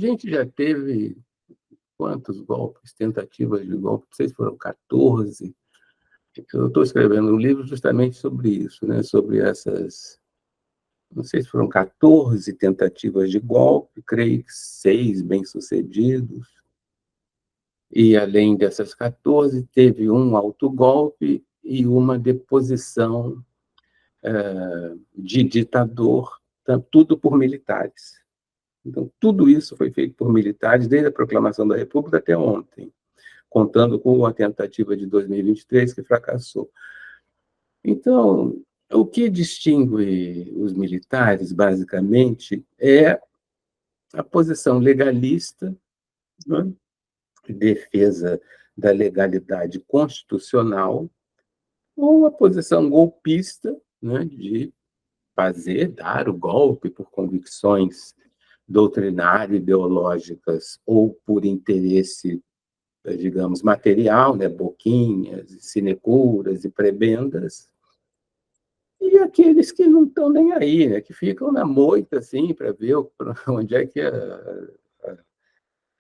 gente já teve quantos golpes, tentativas de golpe? Não sei se foram 14. Eu estou escrevendo um livro justamente sobre isso, né? Sobre essas, não sei se foram 14 tentativas de golpe, creio que 6 bem-sucedidos. E, além dessas 14, teve um autogolpe e uma deposição de ditador, tudo por militares. Então, tudo isso foi feito por militares, desde a proclamação da República até ontem, contando com a tentativa de 2023, que fracassou. Então, o que distingue os militares, basicamente, é a posição legalista, né, defesa da legalidade constitucional, ou a posição golpista, né, de dar o golpe por convicções doutrinárias, ideológicas, ou por interesse, digamos, material, né, boquinhas, sinecuras e prebendas, e aqueles que não estão nem aí, né, que ficam na moita, assim, para ver onde é que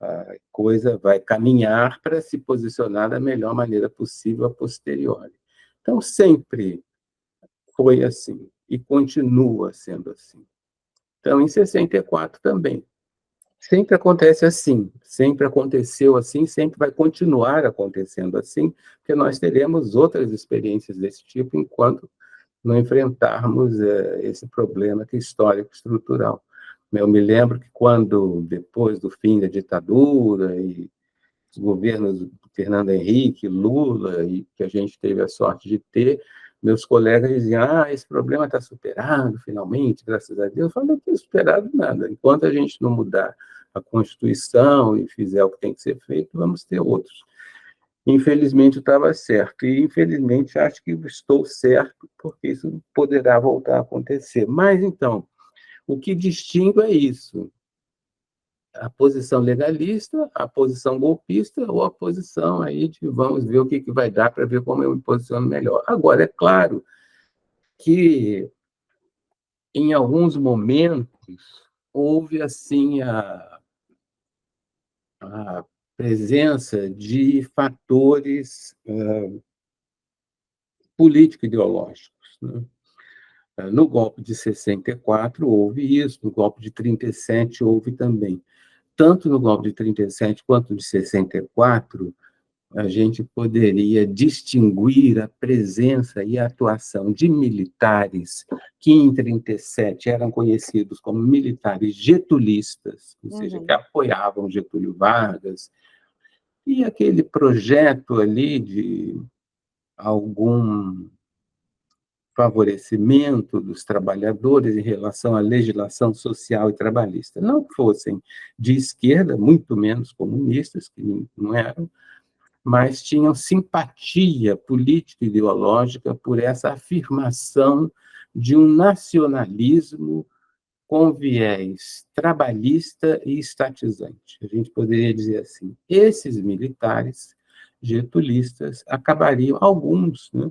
a coisa vai caminhar para se posicionar da melhor maneira possível a posteriori. Então, sempre foi assim, e continua sendo assim. Então, em 64 também. Sempre acontece assim, sempre aconteceu assim, sempre vai continuar acontecendo assim, porque nós teremos outras experiências desse tipo enquanto não enfrentarmos esse problema que é histórico estrutural. Eu me lembro que quando, depois do fim da ditadura e os governos Fernando Henrique, Lula, e que a gente teve a sorte de ter, meus colegas diziam, esse problema está superado, finalmente, graças a Deus. Eu falei, não tem superado nada. Enquanto a gente não mudar a Constituição e fizer o que tem que ser feito, vamos ter outros. Infelizmente, eu estava certo. E, infelizmente, acho que estou certo, porque isso poderá voltar a acontecer. Mas, então, o que distingue é isso: a posição legalista, a posição golpista, ou a posição aí de vamos ver o que vai dar para ver como eu me posiciono melhor. Agora, é claro que, em alguns momentos, houve assim a presença de fatores político-ideológicos, né? No golpe de 64 houve isso, no golpe de 37 houve também. Tanto no golpe de 37 quanto de 64, a gente poderia distinguir a presença e a atuação de militares que, em 37, eram conhecidos como militares getulistas, ou seja, que apoiavam Getúlio Vargas, e aquele projeto ali de algum favorecimento dos trabalhadores em relação à legislação social e trabalhista. Não que fossem de esquerda, muito menos comunistas, que não eram, mas tinham simpatia política e ideológica por essa afirmação de um nacionalismo com viés trabalhista e estatizante. A gente poderia dizer assim, esses militares getulistas acabariam, alguns, né,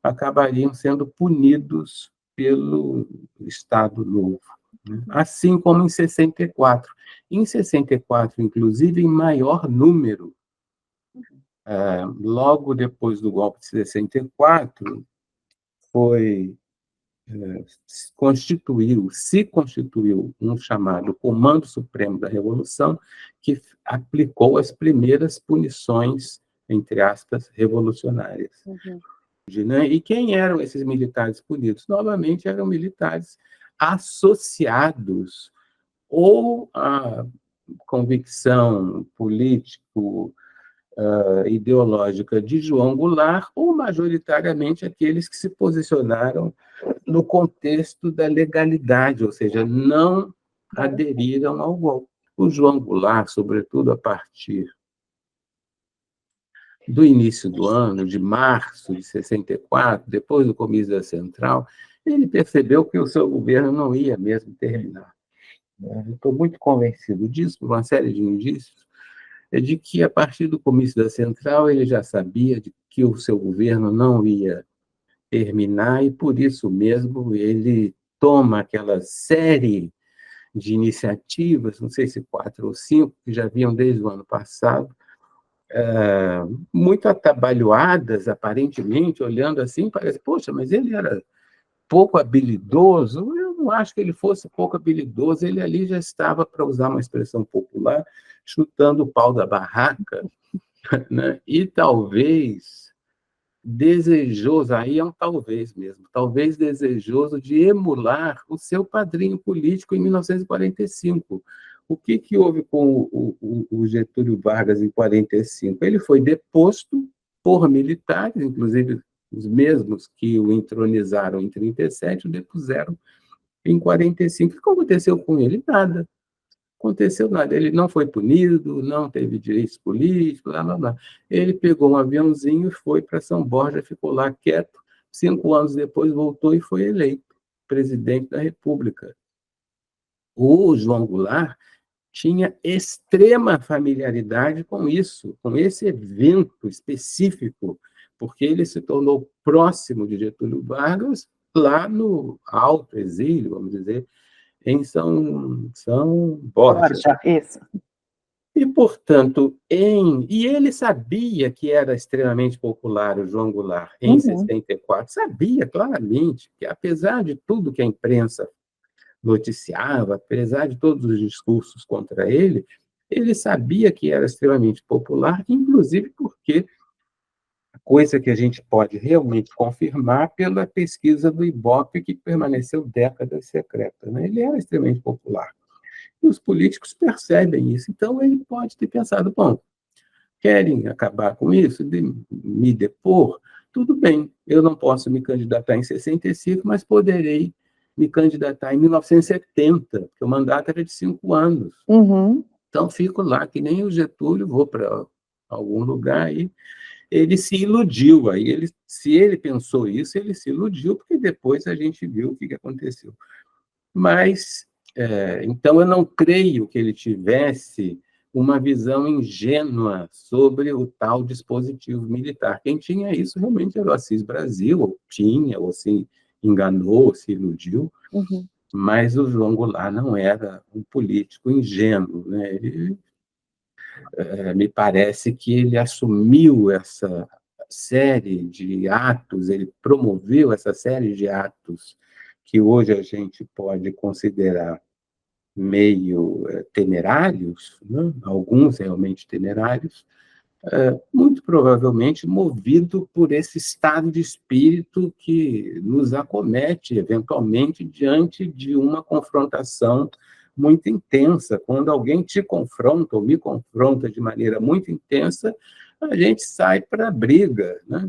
acabariam sendo punidos pelo Estado Novo, né? Assim como em 64. Em 64, inclusive, em maior número, logo depois do golpe de 64, se constituiu um chamado Comando Supremo da Revolução, que aplicou as primeiras punições, entre aspas, revolucionárias. Né? E quem eram esses militares punidos? Novamente, eram militares associados ou à convicção político ideológica de João Goulart, ou majoritariamente aqueles que se posicionaram no contexto da legalidade, ou seja, não aderiram ao golpe. O João Goulart, sobretudo a partir do início do ano, de março de 64, depois do comício da Central, ele percebeu que o seu governo não ia mesmo terminar. Estou muito convencido disso, por uma série de indícios, de que, a partir do comício da Central, ele já sabia de que o seu governo não ia terminar, e, por isso mesmo, ele toma aquela série de iniciativas, não sei se 4 ou 5, que já vinham desde o ano passado, muito atabalhoadas, aparentemente, olhando assim, parece, poxa, mas ele era pouco habilidoso. Eu não acho que ele fosse pouco habilidoso, ele ali já estava, para usar uma expressão popular, chutando o pau da barraca, né? E talvez desejoso, aí é um talvez mesmo, talvez desejoso de emular o seu padrinho político em 1945. O que houve com o Getúlio Vargas em 45? Ele foi deposto por militares, inclusive os mesmos que o entronizaram em 37, o depuseram em 45. O que aconteceu com ele? Nada. Aconteceu nada. Ele não foi punido, não teve direitos políticos, blá, blá, blá. Ele pegou um aviãozinho e foi para São Borja, ficou lá quieto. 5 anos depois voltou e foi eleito presidente da República. O João Goulart tinha extrema familiaridade com isso, com esse evento específico, porque ele se tornou próximo de Getúlio Vargas lá no alto exílio, vamos dizer, em São Borja. Borja, isso. E, portanto, e ele sabia que era extremamente popular, o João Goulart, em 64, sabia claramente que, apesar de tudo que a imprensa noticiava, apesar de todos os discursos contra ele sabia que era extremamente popular, inclusive porque, coisa que a gente pode realmente confirmar pela pesquisa do Ibope, que permaneceu décadas secreta, né? Ele era extremamente popular. E os políticos percebem isso. Então, ele pode ter pensado, bom, querem acabar com isso, me depor? Tudo bem, eu não posso me candidatar em 65, mas poderei me candidatar em 1970, porque o mandato era de 5 anos. Então, fico lá, que nem o Getúlio, vou para algum lugar aí. Ele se iludiu. Aí se ele pensou isso, ele se iludiu, porque depois a gente viu o que aconteceu. Mas, então, eu não creio que ele tivesse uma visão ingênua sobre o tal dispositivo militar. Quem tinha isso realmente era o Assis Brasil, ou tinha, ou se enganou, ou se iludiu, mas o João Goulart não era um político ingênuo, né? Me parece que ele assumiu essa série de atos, ele promoveu essa série de atos que hoje a gente pode considerar meio temerários, né? Alguns realmente temerários, muito provavelmente movido por esse estado de espírito que nos acomete, eventualmente, diante de uma confrontação muito intensa. Quando alguém te confronta ou me confronta de maneira muito intensa, a gente sai para a briga, né?